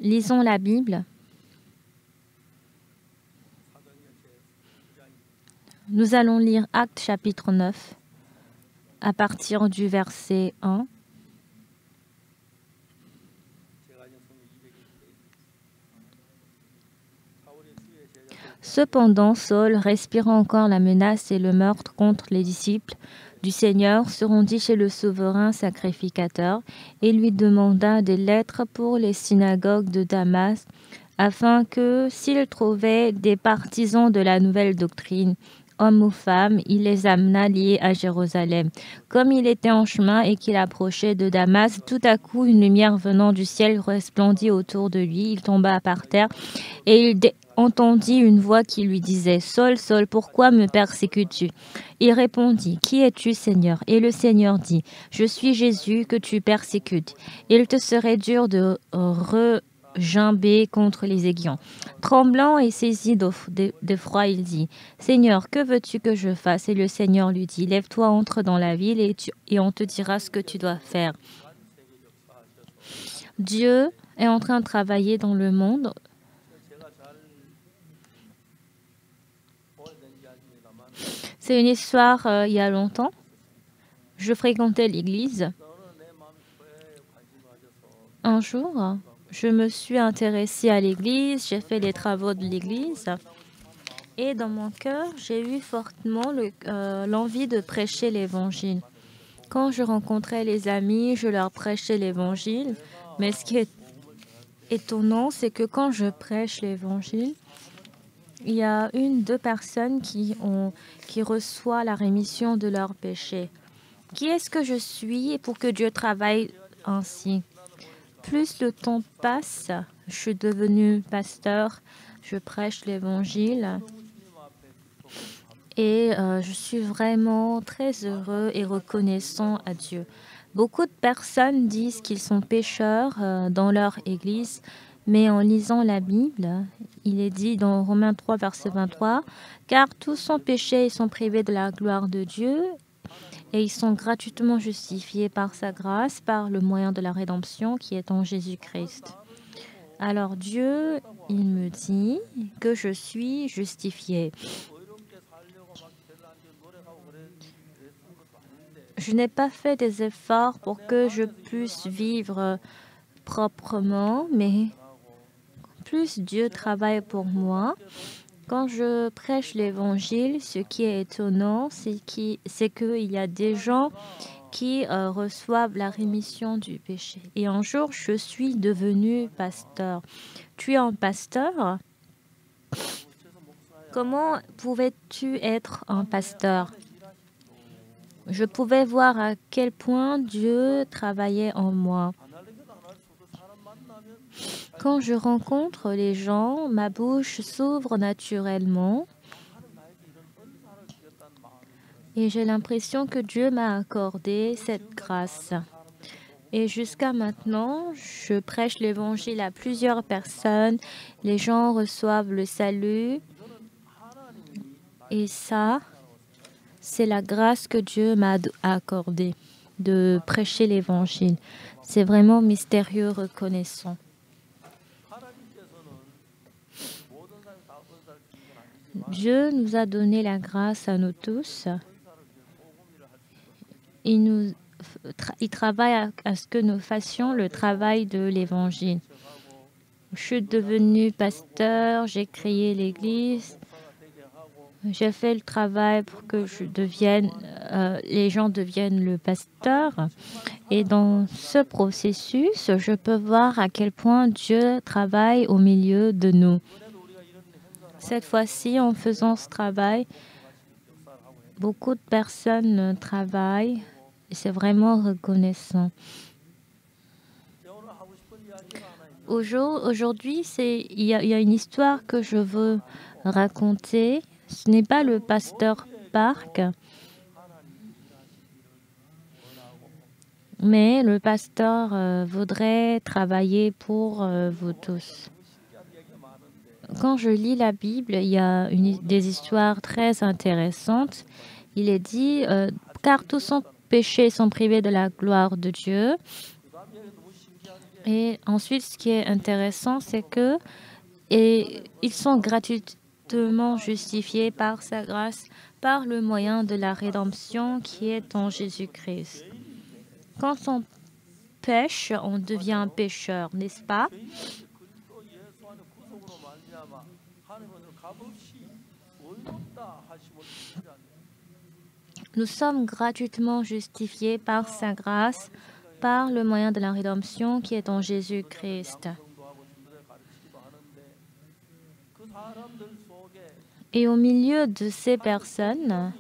Lisons la Bible. Nous allons lire Actes chapitre 9 à partir du verset 1. Cependant, Saul, respirant encore la menace et le meurtre contre les disciples du Seigneur, se rendit chez le souverain sacrificateur et lui demanda des lettres pour les synagogues de Damas, afin que, s'il trouvait des partisans de la nouvelle doctrine, hommes ou femmes, il les amenât liés à Jérusalem. Comme il était en chemin et qu'il approchait de Damas, tout à coup une lumière venant du ciel resplendit autour de lui. Il tomba par terre et il entendit une voix qui lui disait « Saul, Saul, pourquoi me persécutes-tu » Il répondit « Qui es-tu, Seigneur ?» Et le Seigneur dit « Je suis Jésus que tu persécutes. Il te serait dur de regimber contre les aiguillons. » Tremblant et saisi d'effroi, il dit « Seigneur, que veux-tu que je fasse ?» Et le Seigneur lui dit « Lève-toi, entre dans la ville et on te dira ce que tu dois faire. » Dieu est en train de travailler dans le monde. C'est une histoire il y a longtemps. Je fréquentais l'église. Un jour, je me suis intéressée à l'église, j'ai fait les travaux de l'église. Et dans mon cœur, j'ai eu fortement l'envie de prêcher l'évangile. Quand je rencontrais les amis, je leur prêchais l'évangile. Mais ce qui est étonnant, c'est que quand je prêche l'évangile, il y a 1-2 personnes qui reçoivent la rémission de leurs péchés. Qui est-ce que je suis pour que Dieu travaille ainsi? Plus le temps passe, je suis devenue pasteur, je prêche l'évangile et je suis vraiment très heureux et reconnaissant à Dieu. Beaucoup de personnes disent qu'ils sont pécheurs dans leur église, mais en lisant la Bible, il est dit dans Romains 3, verset 23, « Car tous sont péchés et sont privés de la gloire de Dieu, et ils sont gratuitement justifiés par sa grâce, par le moyen de la rédemption qui est en Jésus-Christ. » Alors Dieu, il me dit que je suis justifié. Je n'ai pas fait des efforts pour que je puisse vivre proprement, mais plus Dieu travaille pour moi. Quand je prêche l'évangile, ce qui est étonnant, c'est qu'il y a des gens qui reçoivent la rémission du péché. Et un jour, je suis devenu pasteur. Tu es un pasteur? Comment pouvais-tu être un pasteur? Je pouvais voir à quel point Dieu travaillait en moi. Quand je rencontre les gens, ma bouche s'ouvre naturellement et j'ai l'impression que Dieu m'a accordé cette grâce. Et jusqu'à maintenant, je prêche l'évangile à plusieurs personnes. Les gens reçoivent le salut. Et ça, c'est la grâce que Dieu m'a accordée de prêcher l'évangile. C'est vraiment mystérieux, reconnaissant. Dieu nous a donné la grâce à nous tous. Il travaille à ce que nous fassions le travail de l'évangile. Je suis devenue pasteur, j'ai créé l'église. J'ai fait le travail pour que les gens deviennent le pasteur. Et dans ce processus, je peux voir à quel point Dieu travaille au milieu de nous. Cette fois-ci, en faisant ce travail, beaucoup de personnes travaillent et c'est vraiment reconnaissant. Aujourd'hui, il y a une histoire que je veux raconter. Ce n'est pas le pasteur Park, mais le pasteur voudrait travailler pour vous tous. Quand je lis la Bible, il y a des histoires très intéressantes. Il est dit « Car tous sont péchés et sont privés de la gloire de Dieu. » Et ensuite, ce qui est intéressant, c'est que ils sont gratuitement justifiés par sa grâce, par le moyen de la rédemption qui est en Jésus-Christ. Quand on pêche, on devient pécheur, n'est-ce pas? Nous sommes gratuitement justifiés par sa grâce, par le moyen de la rédemption qui est en Jésus-Christ. Et au milieu de ces personnes,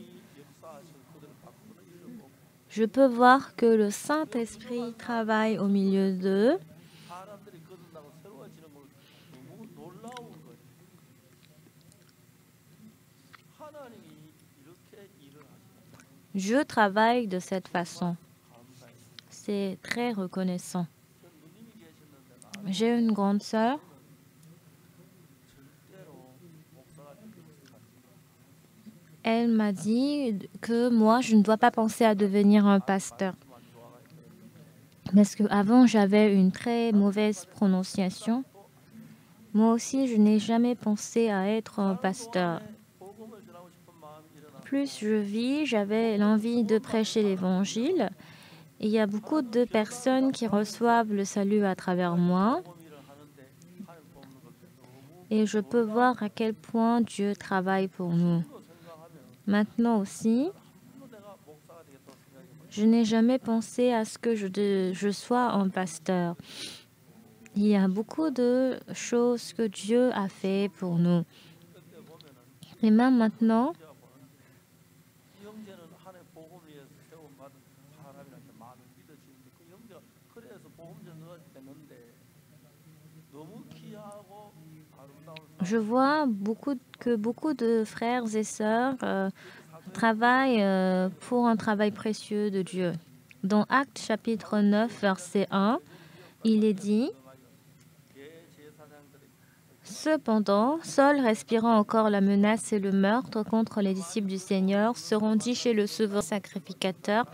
je peux voir que le Saint-Esprit travaille au milieu d'eux. Je travaille de cette façon. C'est très reconnaissant. J'ai une grande sœur. Elle m'a dit que moi, je ne dois pas penser à devenir un pasteur. Parce qu'avant, j'avais une très mauvaise prononciation. Moi aussi, je n'ai jamais pensé à être un pasteur. Plus je vis, j'avais l'envie de prêcher l'Évangile. Il y a beaucoup de personnes qui reçoivent le salut à travers moi. Et je peux voir à quel point Dieu travaille pour nous. Maintenant aussi, je n'ai jamais pensé à ce que je sois un pasteur. Il y a beaucoup de choses que Dieu a fait pour nous. Et même maintenant, je vois que beaucoup de frères et sœurs travaillent pour un travail précieux de Dieu. Dans Actes chapitre 9, verset 1, il est dit: cependant, Saul, respirant encore la menace et le meurtre contre les disciples du Seigneur, se rendit chez le souverain sacrificateur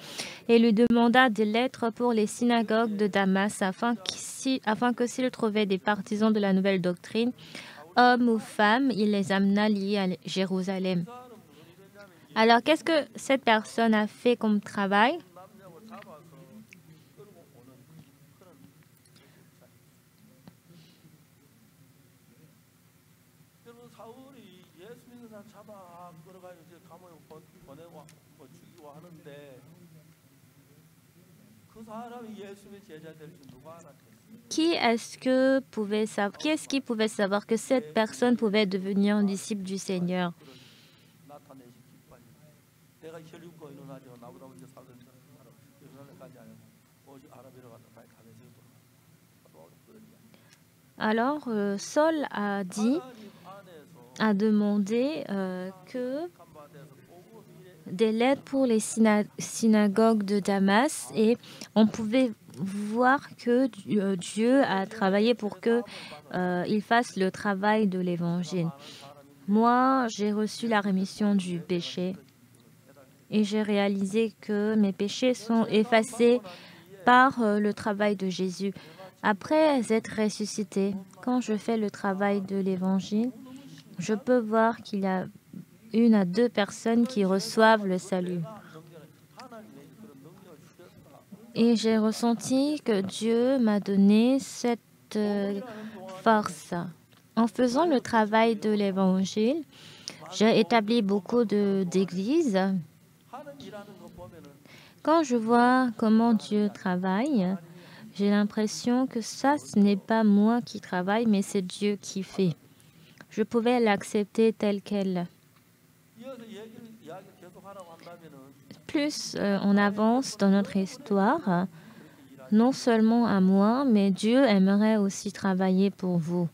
et lui demanda des lettres pour les synagogues de Damas, afin que s'il trouvait des partisans de la nouvelle doctrine, hommes ou femmes, il les amena liés à Jérusalem. Alors, qu'est-ce que cette personne a fait comme travail? Qui est-ce qui pouvait savoir que cette personne pouvait devenir un disciple du Seigneur? Alors, Saul a demandé que des lettres pour les synagogues de Damas, et on pouvait voir que Dieu a travaillé pour qu'il fasse le travail de l'Évangile. Moi, j'ai reçu la rémission du péché et j'ai réalisé que mes péchés sont effacés par le travail de Jésus. Après être ressuscité, quand je fais le travail de l'Évangile, je peux voir qu'il y a 1 à 2 personnes qui reçoivent le salut. Et j'ai ressenti que Dieu m'a donné cette force. En faisant le travail de l'Évangile, j'ai établi beaucoup d'églises. Quand je vois comment Dieu travaille, j'ai l'impression que ça, ce n'est pas moi qui travaille, mais c'est Dieu qui fait. Je pouvais l'accepter telle qu'elle. Plus on avance dans notre histoire, non seulement à moi, mais Dieu aimerait aussi travailler pour vous.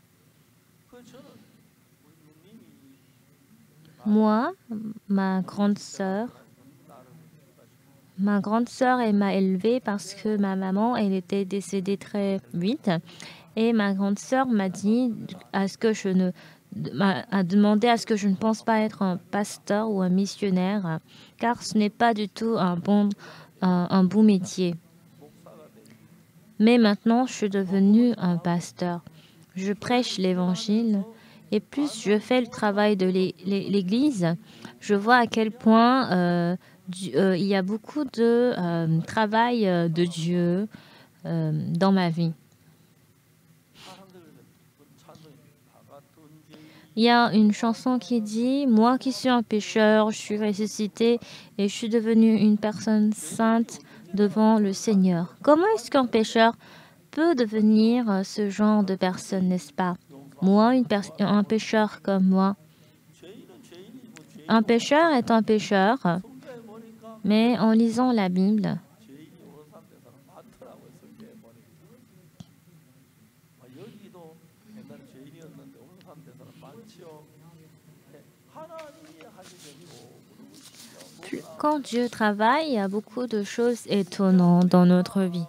Moi, ma grande sœur, elle m'a élevée parce que ma maman, elle était décédée très vite. Et ma grande sœur m'a dit a demandé à ce que je ne pense pas être un pasteur ou un missionnaire, car ce n'est pas du tout un bon métier. Mais maintenant, je suis devenu un pasteur. Je prêche l'Évangile. Et plus je fais le travail de l'Église, je vois à quel point il y a beaucoup de travail de Dieu dans ma vie. Il y a une chanson qui dit « Moi qui suis un pécheur, je suis ressuscité et je suis devenu une personne sainte devant le Seigneur. » Comment est-ce qu'un pécheur peut devenir ce genre de personne, n'est-ce pas? Moi, un pécheur comme moi. Un pécheur est un pécheur, mais en lisant la Bible, quand Dieu travaille, il y a beaucoup de choses étonnantes dans notre vie.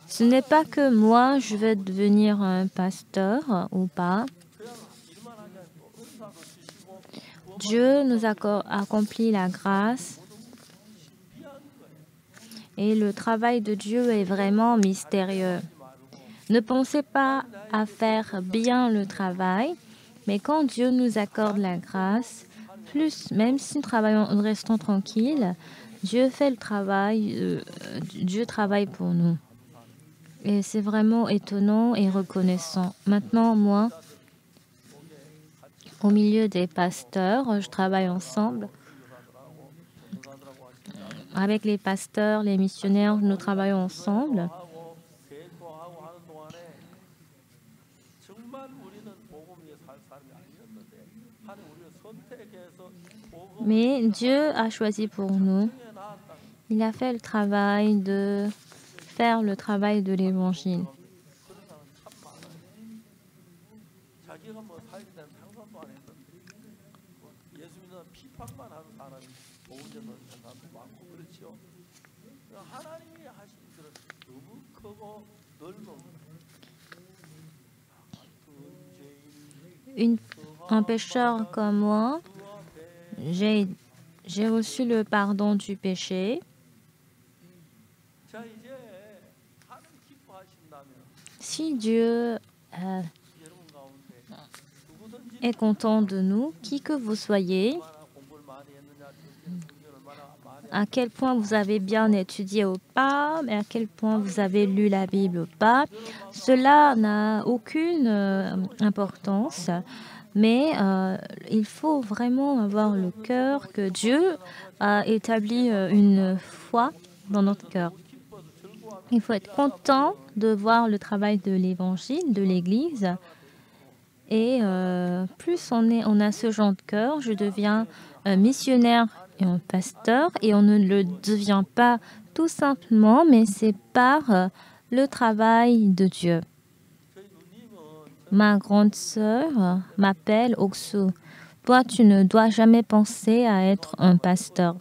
Ce n'est pas que moi, je vais devenir un pasteur ou pas. Dieu nous a accompli la grâce et le travail de Dieu est vraiment mystérieux. Ne pensez pas à faire bien le travail, mais quand Dieu nous accorde la grâce, plus, même si nous restons tranquilles, Dieu fait le travail, Dieu travaille pour nous. Et c'est vraiment étonnant et reconnaissant. Maintenant, moi, au milieu des pasteurs, je travaille ensemble. Avec les pasteurs, les missionnaires, nous travaillons ensemble. Mais Dieu a choisi pour nous. Il a fait le travail de faire le travail de l'Évangile. Un pécheur comme moi, j'ai reçu le pardon du péché. Si Dieu est content de nous, qui que vous soyez, à quel point vous avez bien étudié ou pas, à quel point vous avez lu la Bible ou pas, cela n'a aucune importance. Mais il faut vraiment avoir le cœur que Dieu a établi une foi dans notre cœur. Il faut être content de voir le travail de l'Évangile, de l'Église. Et plus on a ce genre de cœur, je deviens un missionnaire et un pasteur. Et on ne le devient pas tout simplement, mais c'est par le travail de Dieu. Ma grande sœur m'appelle Oksu. Toi, tu ne dois jamais penser à être un pasteur.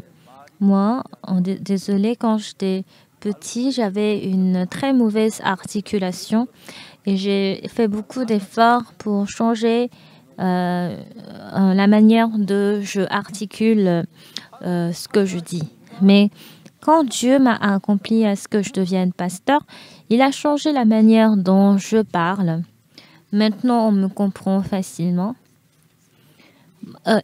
Moi, désolée, quand j'étais petit, j'avais une très mauvaise articulation et j'ai fait beaucoup d'efforts pour changer la manière dont je articule ce que je dis. Mais quand Dieu m'a accompli à ce que je devienne pasteur, il a changé la manière dont je parle. Maintenant, on me comprend facilement.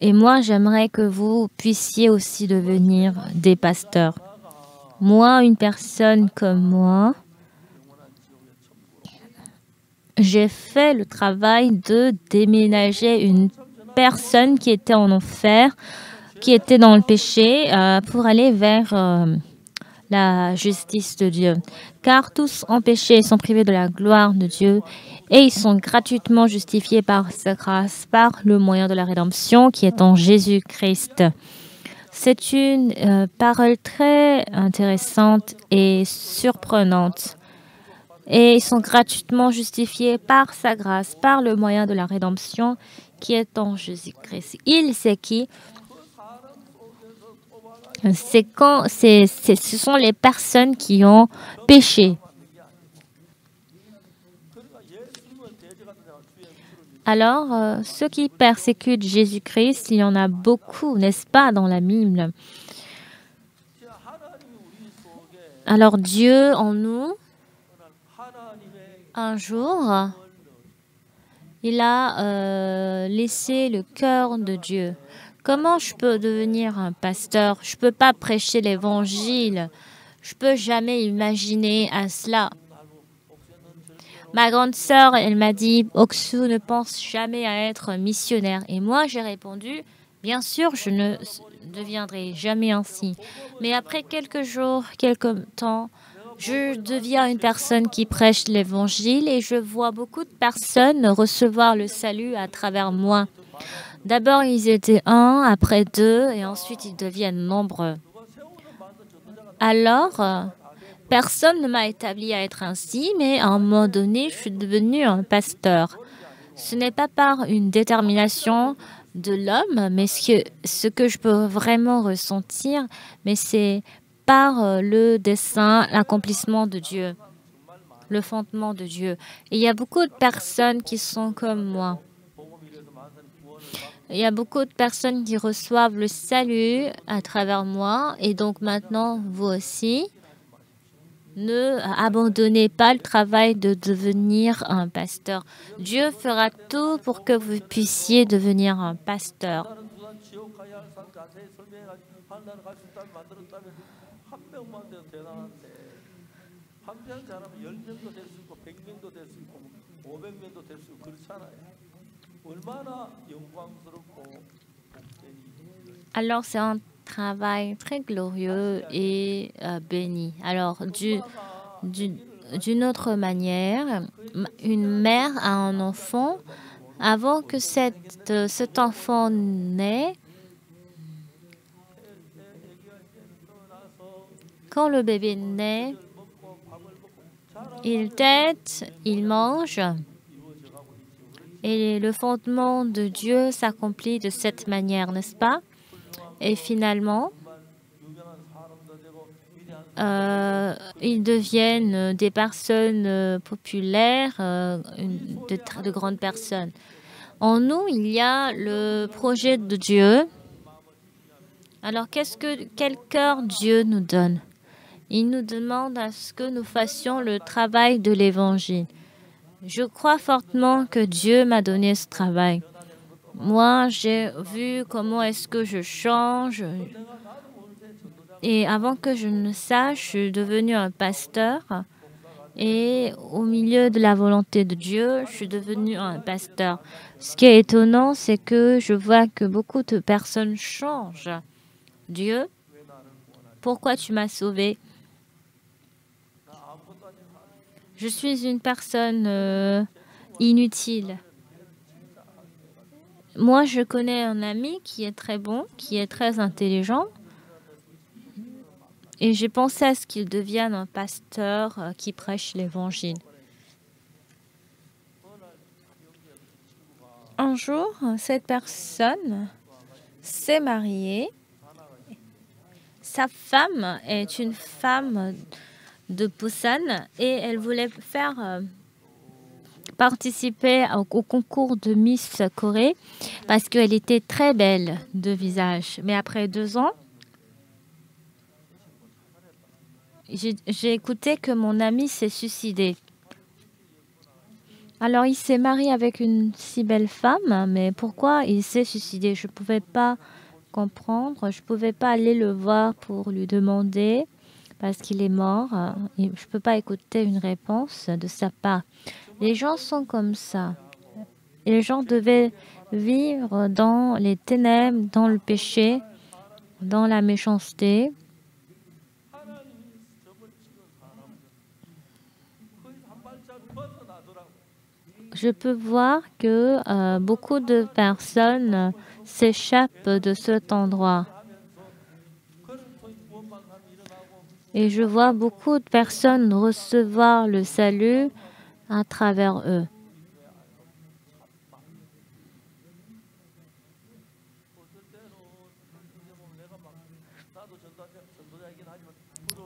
Et moi, j'aimerais que vous puissiez aussi devenir des pasteurs. Moi, une personne comme moi, j'ai fait le travail de déménager une personne qui était en enfer, qui était dans le péché, pour aller vers la justice de Dieu. Car tous en péché sont privés de la gloire de Dieu et ils sont gratuitement justifiés par sa grâce, par le moyen de la rédemption qui est en Jésus-Christ. C'est une parole très intéressante et surprenante. Et ils sont gratuitement justifiés par sa grâce, par le moyen de la rédemption qui est en Jésus-Christ. Il, c'est qui? Ce sont les personnes qui ont péché. Alors, ceux qui persécutent Jésus-Christ, il y en a beaucoup, n'est-ce pas, dans la Bible. Alors Dieu en nous, un jour, il a laissé le cœur de Dieu. Comment je peux devenir un pasteur? Je ne peux pas prêcher l'évangile. Je ne peux jamais imaginer à cela. Ma grande sœur, elle m'a dit, Oksu ne pense jamais à être missionnaire. Et moi, j'ai répondu, bien sûr, je ne deviendrai jamais ainsi. Mais après quelques jours, quelques temps, je deviens une personne qui prêche l'évangile et je vois beaucoup de personnes recevoir le salut à travers moi. D'abord, ils étaient un, après deux, et ensuite ils deviennent nombreux. Alors, personne ne m'a établi à être ainsi, mais à un moment donné, je suis devenue un pasteur. Ce n'est pas par une détermination de l'homme, mais ce que je peux vraiment ressentir, mais c'est par le dessein, l'accomplissement de Dieu, le fondement de Dieu. Et il y a beaucoup de personnes qui sont comme moi. Il y a beaucoup de personnes qui reçoivent le salut à travers moi, et donc maintenant, vous aussi. Ne abandonnez pas le travail de devenir un pasteur. Dieu fera tout pour que vous puissiez devenir un pasteur. Alors c'est un travail très glorieux et béni. Alors d'une autre manière, une mère a un enfant. Avant que cet enfant naît, quand le bébé naît, il tète, il mange, et le fondement de Dieu s'accomplit de cette manière, n'est-ce pas? Et finalement, ils deviennent des personnes populaires, de grandes personnes. En nous, il y a le projet de Dieu. Alors, quel cœur Dieu nous donne? Il nous demande à ce que nous fassions le travail de l'Évangile. Je crois fortement que Dieu m'a donné ce travail. Moi, j'ai vu comment est-ce que je change. Et avant que je ne sache, je suis devenue un pasteur. Et au milieu de la volonté de Dieu, je suis devenue un pasteur. Ce qui est étonnant, c'est que je vois que beaucoup de personnes changent. Dieu, pourquoi tu m'as sauvé? Je suis une personne inutile. Moi, je connais un ami qui est très bon, qui est très intelligent. Et j'ai pensé à ce qu'il devienne un pasteur qui prêche l'évangile. Un jour, cette personne s'est mariée. Sa femme est une femme de Busan et elle voulait faire participer au concours de Miss Corée parce qu'elle était très belle de visage. Mais après 2 ans, j'ai écouté que mon ami s'est suicidé. Alors, il s'est marié avec une si belle femme, mais pourquoi il s'est suicidé? Je ne pouvais pas comprendre. Je ne pouvais pas aller le voir pour lui demander parce qu'il est mort. Et je ne peux pas écouter une réponse de sa part. Les gens sont comme ça. Et les gens devaient vivre dans les ténèbres, dans le péché, dans la méchanceté. Je peux voir que beaucoup de personnes s'échappent de cet endroit. Et je vois beaucoup de personnes recevoir le salut à travers eux.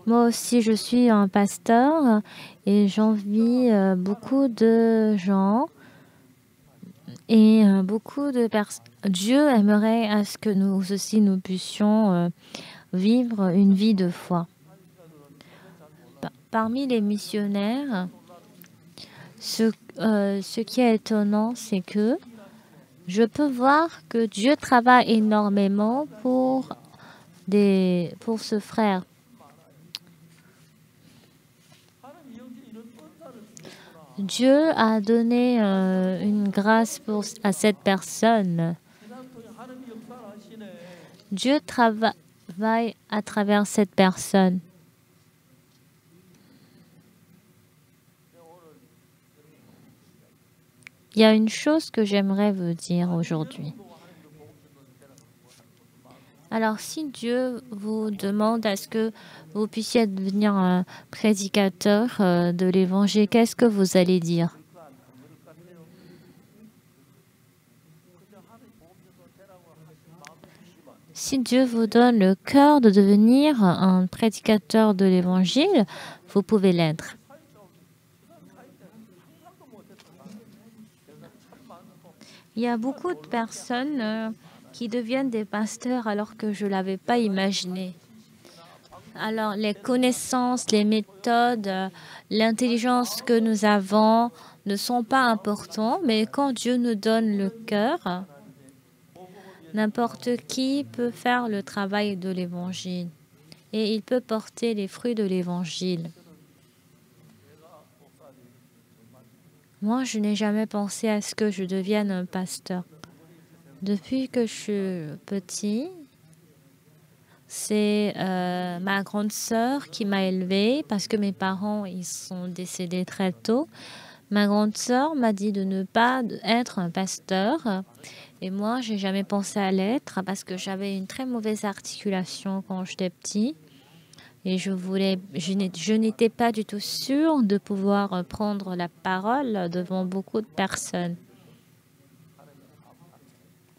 Moi aussi, je suis un pasteur et j'envie beaucoup de gens et beaucoup de personnes. Dieu aimerait à ce que nous aussi nous puissions vivre une vie de foi. parmi les missionnaires, ce qui est étonnant, c'est que je peux voir que Dieu travaille énormément pour ce frère. Dieu a donné une grâce à cette personne. Dieu travaille à travers cette personne. Il y a une chose que j'aimerais vous dire aujourd'hui. Alors, si Dieu vous demande à ce que vous puissiez devenir un prédicateur de l'Évangile, qu'est-ce que vous allez dire? Si Dieu vous donne le cœur de devenir un prédicateur de l'Évangile, vous pouvez l'être. Il y a beaucoup de personnes qui deviennent des pasteurs alors que je ne l'avais pas imaginé. Alors, les connaissances, les méthodes, l'intelligence que nous avons ne sont pas importants, mais quand Dieu nous donne le cœur, n'importe qui peut faire le travail de l'Évangile et il peut porter les fruits de l'Évangile. Moi, je n'ai jamais pensé à ce que je devienne un pasteur. Depuis que je suis petit, c'est ma grande sœur qui m'a élevée parce que mes parents ils sont décédés très tôt. Ma grande sœur m'a dit de ne pas être un pasteur et moi, j'ai jamais pensé à l'être parce que j'avais une très mauvaise articulation quand j'étais petit. Et je n'étais pas du tout sûre de pouvoir prendre la parole devant beaucoup de personnes.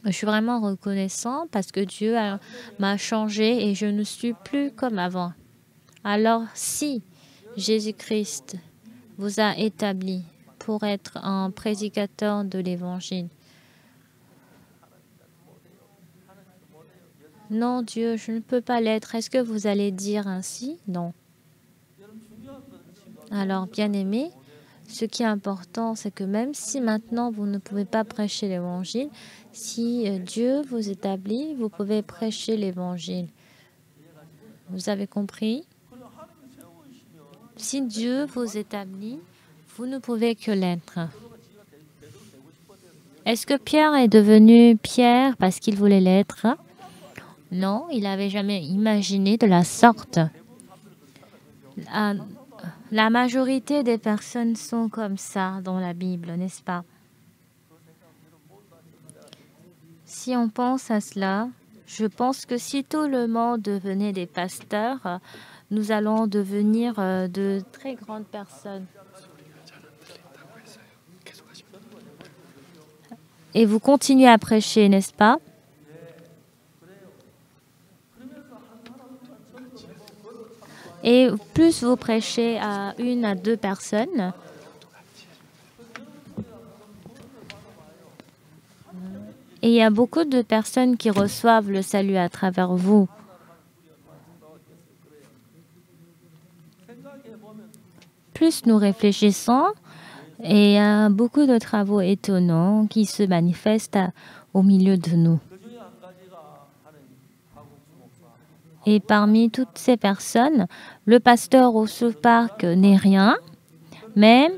Je suis vraiment reconnaissant parce que Dieu m'a changé et je ne suis plus comme avant. Alors, si Jésus-Christ vous a établi pour être un prédicateur de l'Évangile, non, Dieu, je ne peux pas l'être. Est-ce que vous allez dire ainsi? Non. Alors, bien-aimés, ce qui est important, c'est que même si maintenant vous ne pouvez pas prêcher l'Évangile, si Dieu vous établit, vous pouvez prêcher l'Évangile. Vous avez compris? Si Dieu vous établit, vous ne pouvez que l'être. Est-ce que Pierre est devenu Pierre parce qu'il voulait l'être? Non, il n'avait jamais imaginé de la sorte. La majorité des personnes sont comme ça dans la Bible, n'est-ce pas? Si on pense à cela, je pense que si tout le monde devenait des pasteurs, nous allons devenir de très grandes personnes. Et vous continuez à prêcher, n'est-ce pas? Et plus vous prêchez à 1 à 2 personnes, et il y a beaucoup de personnes qui reçoivent le salut à travers vous. Plus nous réfléchissons, et il y a beaucoup de travaux étonnants qui se manifestent au milieu de nous. Et parmi toutes ces personnes, le pasteur au South Park n'est rien, mais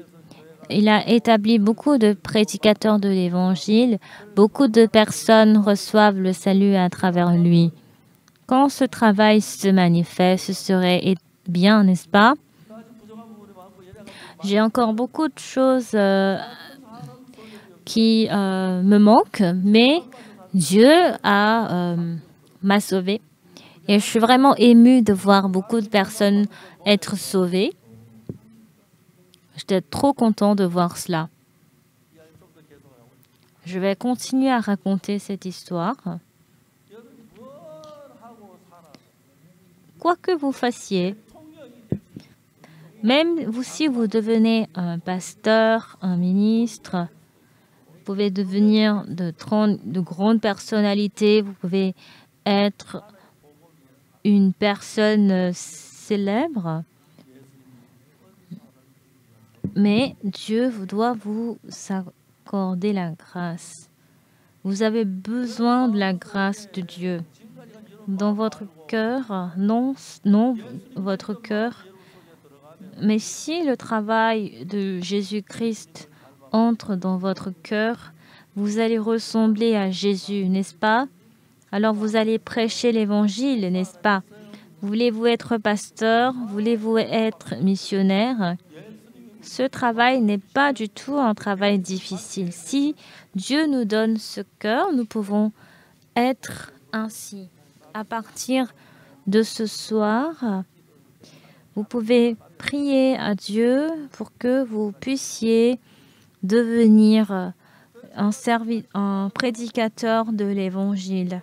il a établi beaucoup de prédicateurs de l'Évangile. Beaucoup de personnes reçoivent le salut à travers lui. Quand ce travail se manifeste, ce serait bien, n'est-ce pas? J'ai encore beaucoup de choses qui me manquent, mais Dieu m'a sauvée. Et je suis vraiment émue de voir beaucoup de personnes être sauvées. J'étais trop content de voir cela. Je vais continuer à raconter cette histoire. Quoi que vous fassiez, même si vous devenez un pasteur, un ministre, vous pouvez devenir de grandes personnalités, vous pouvez être une personne célèbre. Mais Dieu doit vous accorder la grâce. Vous avez besoin de la grâce de Dieu. Dans votre cœur, non, votre cœur. Mais si le travail de Jésus-Christ entre dans votre cœur, vous allez ressembler à Jésus, n'est-ce pas? Alors vous allez prêcher l'évangile, n'est-ce pas? Voulez-vous être pasteur? Voulez-vous être missionnaire? Ce travail n'est pas du tout un travail difficile. Si Dieu nous donne ce cœur, nous pouvons être ainsi. À partir de ce soir, vous pouvez prier à Dieu pour que vous puissiez devenir un prédicateur de l'Évangile.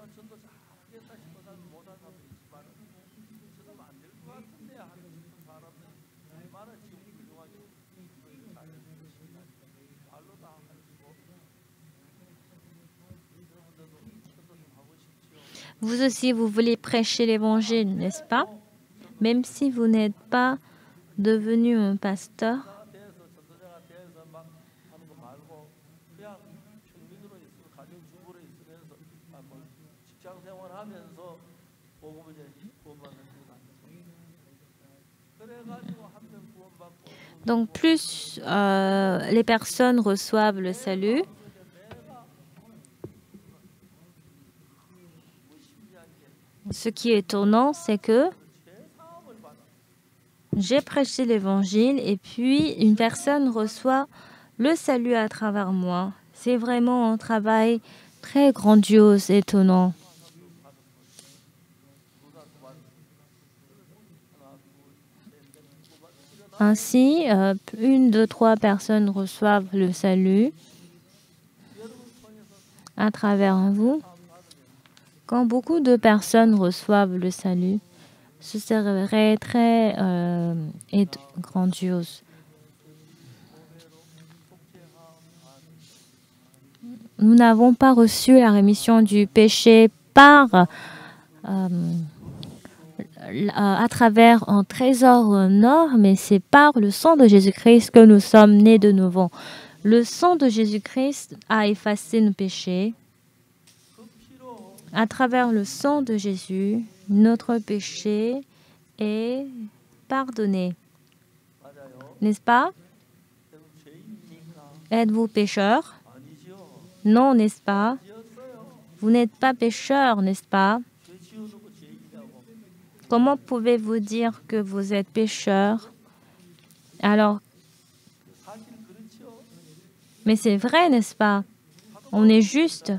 Vous aussi, vous voulez prêcher l'Évangile, n'est-ce pas? Même si vous n'êtes pas devenu un pasteur. Donc, plus les personnes reçoivent le salut, ce qui est étonnant, c'est que j'ai prêché l'Évangile et puis une personne reçoit le salut à travers moi. C'est vraiment un travail très grandiose, étonnant. Ainsi, 1, 2, 3 personnes reçoivent le salut à travers vous. Quand beaucoup de personnes reçoivent le salut, ce serait très grandiose. Nous n'avons pas reçu la rémission du péché à travers un trésor en or, mais c'est par le sang de Jésus-Christ que nous sommes nés de nouveau. Le sang de Jésus-Christ a effacé nos péchés. À travers le sang de Jésus, notre péché est pardonné. N'est-ce pas? Êtes-vous pécheur? Non, n'est-ce pas? Vous n'êtes pas pécheur, n'est-ce pas? Comment pouvez-vous dire que vous êtes pécheur? Alors, mais c'est vrai, n'est-ce pas? On est juste.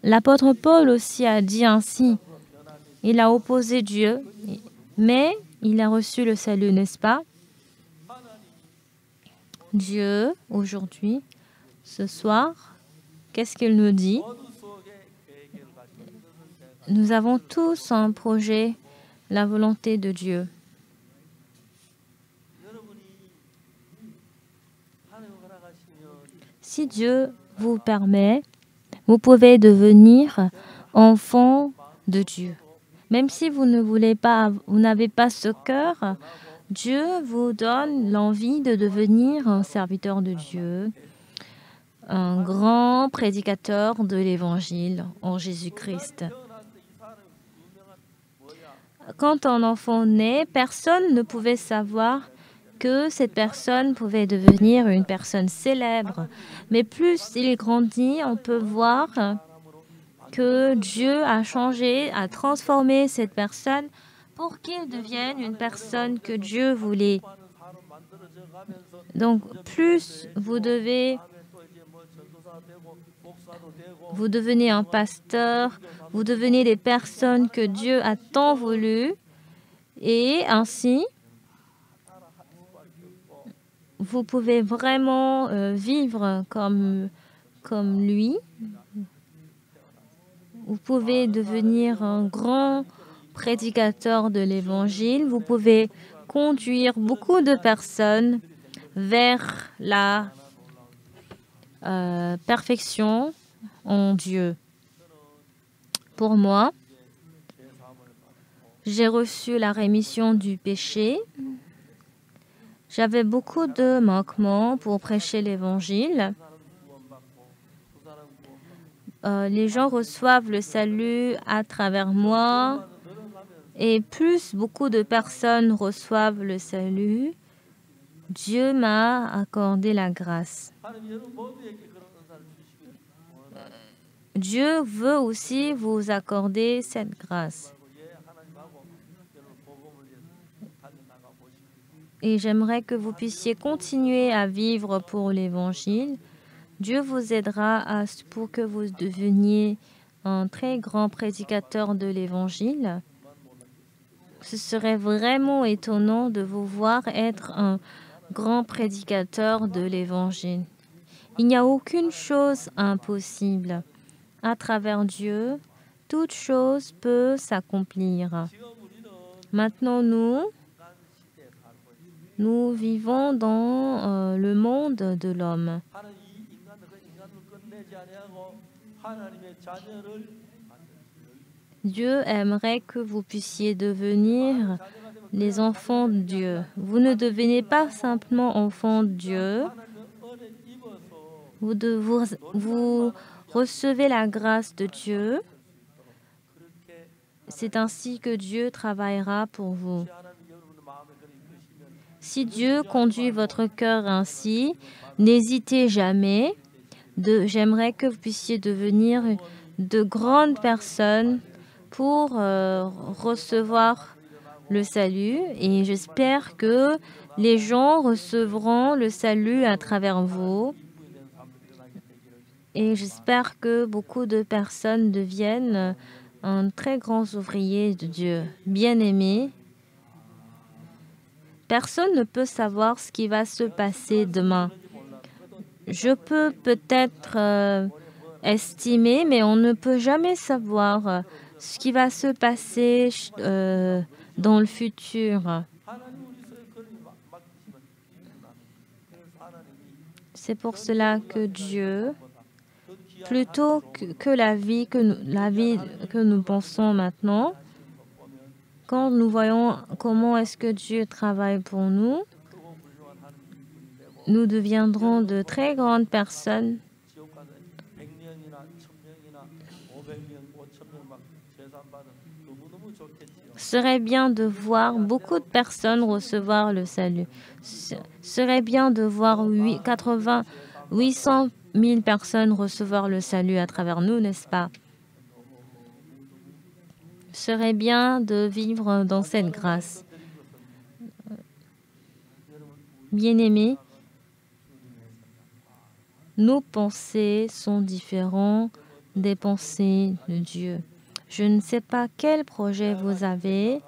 L'apôtre Paul aussi a dit ainsi. Il a opposé Dieu, mais il a reçu le salut, n'est-ce pas? Dieu, aujourd'hui, ce soir, qu'est-ce qu'il nous dit? Nous avons tous un projet, la volonté de Dieu. Si Dieu vous permet, vous pouvez devenir enfant de Dieu. Même si vous ne voulez pas, vous n'avez pas ce cœur, Dieu vous donne l'envie de devenir un serviteur de Dieu, un grand prédicateur de l'Évangile en Jésus-Christ. Quand un enfant naît, personne ne pouvait savoir que cette personne pouvait devenir une personne célèbre. Mais plus il grandit, on peut voir que Dieu a changé, a transformé cette personne pour qu'il devienne une personne que Dieu voulait. Donc, plus vous devenez un pasteur, vous devenez des personnes que Dieu a tant voulu, et ainsi, vous pouvez vraiment vivre comme lui. Vous pouvez devenir un grand prédicateur de l'Évangile. Vous pouvez conduire beaucoup de personnes vers la perfection en Dieu. Pour moi, j'ai reçu la rémission du péché J'avais beaucoup de manquements pour prêcher l'Évangile. Les gens reçoivent le salut à travers moi. Et plus beaucoup de personnes reçoivent le salut, Dieu m'a accordé la grâce. Dieu veut aussi vous accorder cette grâce. Et j'aimerais que vous puissiez continuer à vivre pour l'Évangile. Dieu vous aidera pour que vous deveniez un très grand prédicateur de l'Évangile. Ce serait vraiment étonnant de vous voir être un grand prédicateur de l'Évangile. Il n'y a aucune chose impossible. À travers Dieu, toute chose peut s'accomplir. Maintenant, nous vivons dans le monde de l'homme. Dieu aimerait que vous puissiez devenir les enfants de Dieu. Vous ne devenez pas simplement enfants de Dieu. Vous recevez la grâce de Dieu. C'est ainsi que Dieu travaillera pour vous. Si Dieu conduit votre cœur ainsi, n'hésitez jamais. J'aimerais que vous puissiez devenir de grandes personnes pour recevoir le salut. Et j'espère que les gens recevront le salut à travers vous. Et j'espère que beaucoup de personnes deviennent un très grand ouvrier de Dieu. Bien-aimés, personne ne peut savoir ce qui va se passer demain. Je peux peut-être estimer, mais on ne peut jamais savoir ce qui va se passer dans le futur. C'est pour cela que Dieu, plutôt que la vie que nous pensons maintenant, quand nous voyons comment est-ce que Dieu travaille pour nous, nous deviendrons de très grandes personnes. Ce serait bien de voir beaucoup de personnes recevoir le salut. Ce serait bien de voir 800 000 personnes recevoir le salut à travers nous, n'est-ce pas? Ce serait bien de vivre dans cette grâce. Bien-aimés, nos pensées sont différentes des pensées de Dieu. Je ne sais pas quel projet vous avez,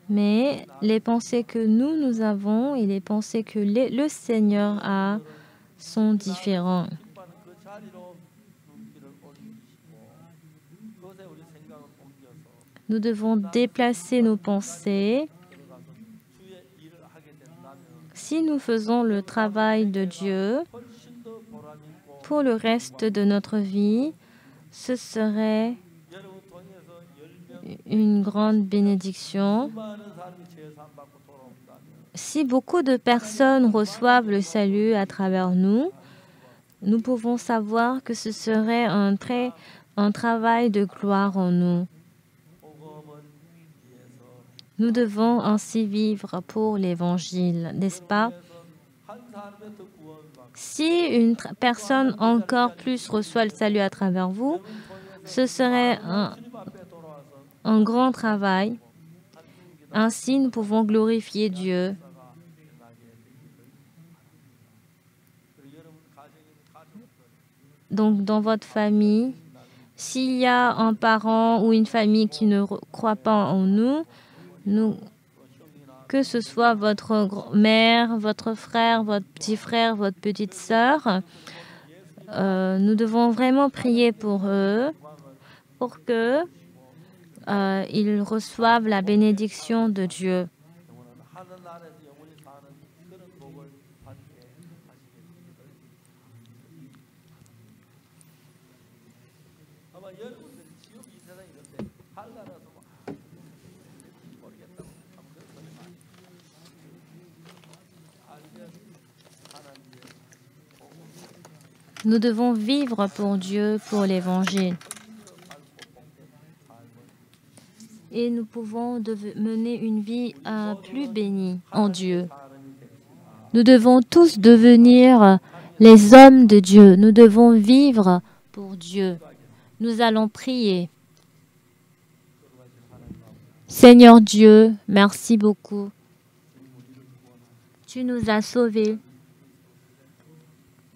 mais les pensées que nous avons et les pensées que le Seigneur a sont différentes. Nous devons déplacer nos pensées. Si nous faisons le travail de Dieu pour le reste de notre vie, ce serait une grande bénédiction. Si beaucoup de personnes reçoivent le salut à travers nous, nous pouvons savoir que ce serait un travail de gloire en nous. Nous devons ainsi vivre pour l'Évangile, n'est-ce pas? Si une personne encore plus reçoit le salut à travers vous, ce serait un grand travail. Ainsi, nous pouvons glorifier Dieu. Donc, dans votre famille, s'il y a un parent ou une famille qui ne croit pas en nous, que ce soit votre mère, votre frère, votre petit frère, votre petite sœur, nous devons vraiment prier pour eux, pour que ils reçoivent la bénédiction de Dieu. Nous devons vivre pour Dieu, pour l'Évangile. Et nous pouvons mener une vie plus bénie en Dieu. Nous devons tous devenir les hommes de Dieu. Nous devons vivre pour Dieu. Nous allons prier. Seigneur Dieu, merci beaucoup. Tu nous as sauvés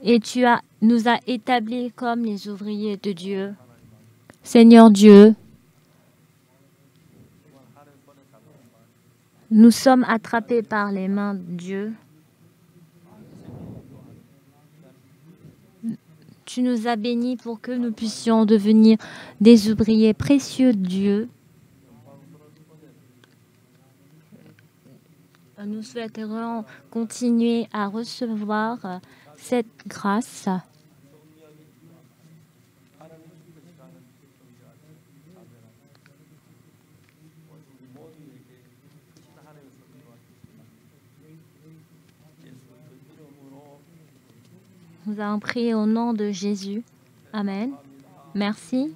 et tu nous as établis comme les ouvriers de Dieu. Seigneur Dieu, nous sommes attrapés par les mains de Dieu. Tu nous as bénis pour que nous puissions devenir des ouvriers précieux de Dieu. Nous souhaiterons continuer à recevoir cette grâce. Nous allons prier au nom de Jésus. Amen. Merci.